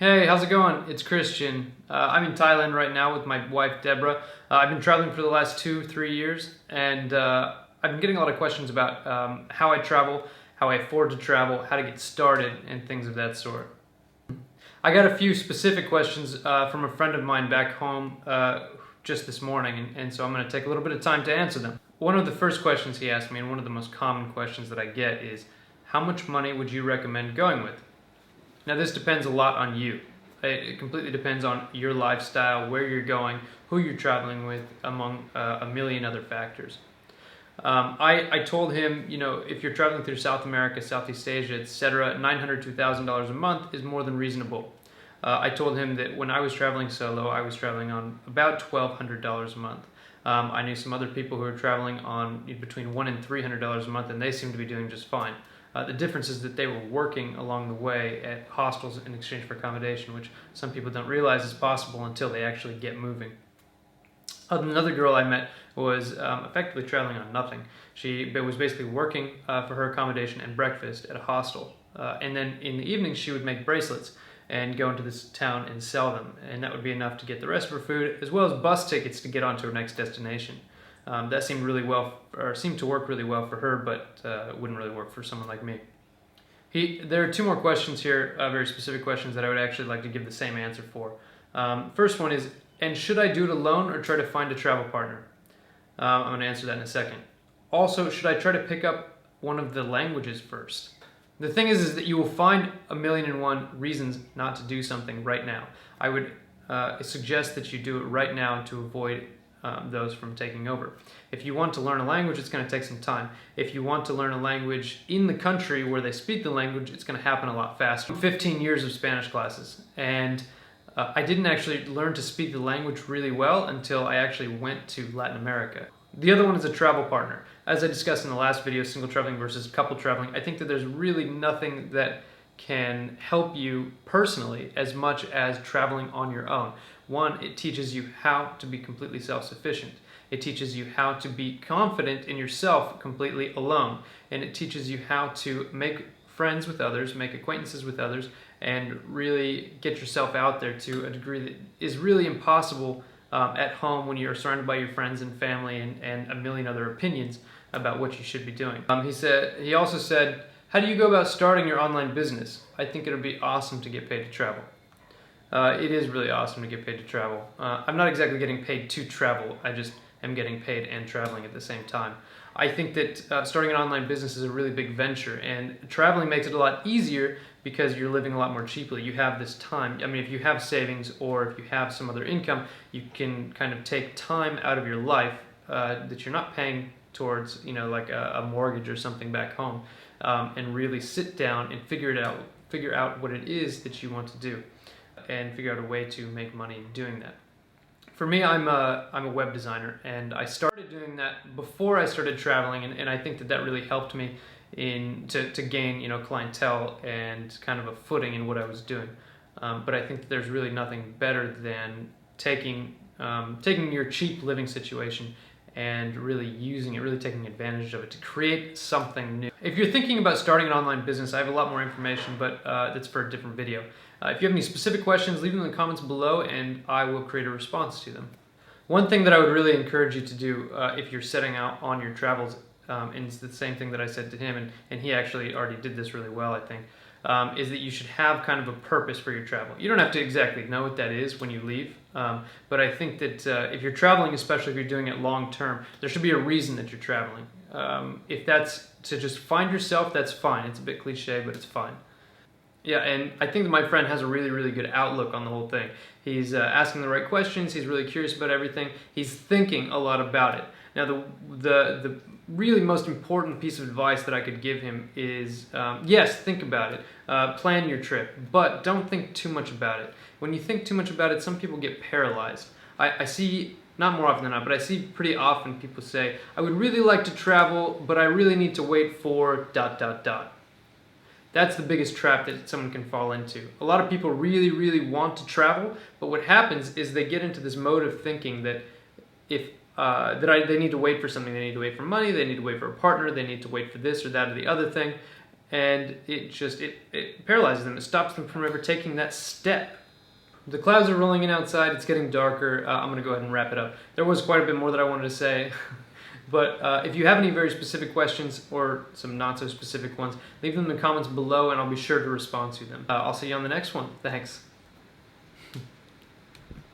Hey, how's it going? It's Christian. I'm in Thailand right now with my wife Deborah. I've been traveling for the last 2, 3 years, and I've been getting a lot of questions about how I travel, how I afford to travel, how to get started, and things of that sort. I got a few specific questions from a friend of mine back home just this morning, and so I'm going to take a little bit of time to answer them. One of the first questions he asked me, and one of the most common questions that I get, is how much money would you recommend going with? Now, this depends a lot on you. It completely depends on your lifestyle, where you're going, who you're traveling with, among a million other factors. I told him, if you're traveling through South America, Southeast Asia, etc., $900 to $1,000 a month is more than reasonable. I told him that when I was traveling solo, I was traveling on about $1,200 a month. I knew some other people who were traveling on between $100 and $300 a month, and they seemed to be doing just fine. The difference is that they were working along the way at hostels in exchange for accommodation, which some people don't realize is possible until they actually get moving. Another girl I met was effectively traveling on nothing. She was basically working for her accommodation and breakfast at a hostel. And then in the evening, she would make bracelets and go into this town and sell them. And that would be enough to get the rest of her food, as well as bus tickets to get on to her next destination. That seemed to work really well for her, but wouldn't really work for someone like me. There are two more questions here, very specific questions that I would actually like to give the same answer for. First one is, and should I do it alone or try to find a travel partner? I'm going to answer that in a second. Also, should I try to pick up one of the languages first? The thing is that you will find a million and one reasons not to do something right now. I would suggest that you do it right now to avoid those from taking over. If you want to learn a language, it's going to take some time. If you want to learn a language in the country where they speak the language, it's going to happen a lot faster. 15 years of Spanish classes, and I didn't actually learn to speak the language really well until I actually went to Latin America. The other one is a travel partner. As I discussed in the last video, single traveling versus couple traveling, I think that there's really nothing that can help you personally as much as traveling on your own. One, it teaches you how to be completely self-sufficient. It teaches you how to be confident in yourself completely alone. And it teaches you how to make friends with others, make acquaintances with others, and really get yourself out there to a degree that is really impossible at home when you're surrounded by your friends and family and a million other opinions about what you should be doing. He also said, how do you go about starting your online business? I think it would be awesome to get paid to travel. It is really awesome to get paid to travel. I'm not exactly getting paid to travel, I just am getting paid and traveling at the same time. I think that starting an online business is a really big venture, and traveling makes it a lot easier because you're living a lot more cheaply. You have this time. I mean, if you have savings or if you have some other income, you can kind of take time out of your life that you're not paying towards, like a mortgage or something back home, and really sit down and figure out what it is that you want to do, and figure out a way to make money doing that. For me, I'm a web designer, and I started doing that before I started traveling, and I think that really helped me to gain clientele and kind of a footing in what I was doing. But I think that there's really nothing better than taking your cheap living situation and really using it, really taking advantage of it to create something new. If you're thinking about starting an online business, I have a lot more information, but that's for a different video. If you have any specific questions, leave them in the comments below and I will create a response to them. One thing that I would really encourage you to do if you're setting out on your travels, and it's the same thing that I said to him, and he actually already did this really well, I think, is that you should have kind of a purpose for your travel. You don't have to exactly know what that is when you leave, but I think that if you're traveling, especially if you're doing it long term, there should be a reason that you're traveling. If that's to just find yourself, that's fine. It's a bit cliche, but it's fine. Yeah, and I think that my friend has a really, really good outlook on the whole thing. He's asking the right questions, he's really curious about everything, he's thinking a lot about it. Now, the really most important piece of advice that I could give him is, yes, think about it, plan your trip, but don't think too much about it. When you think too much about it, some people get paralyzed. I see, not more often than not, but I see pretty often people say, I would really like to travel, but I really need to wait for ... That's the biggest trap that someone can fall into. A lot of people really, really want to travel, but what happens is they get into this mode of thinking that they need to wait for something. They need to wait for money, they need to wait for a partner, they need to wait for this or that or the other thing, and it paralyzes them. It stops them from ever taking that step. The clouds are rolling in outside. It's getting darker. I'm going to go ahead and wrap it up. There was quite a bit more that I wanted to say. But if you have any very specific questions or some not so specific ones, leave them in the comments below and I'll be sure to respond to them. I'll see you on the next one. Thanks.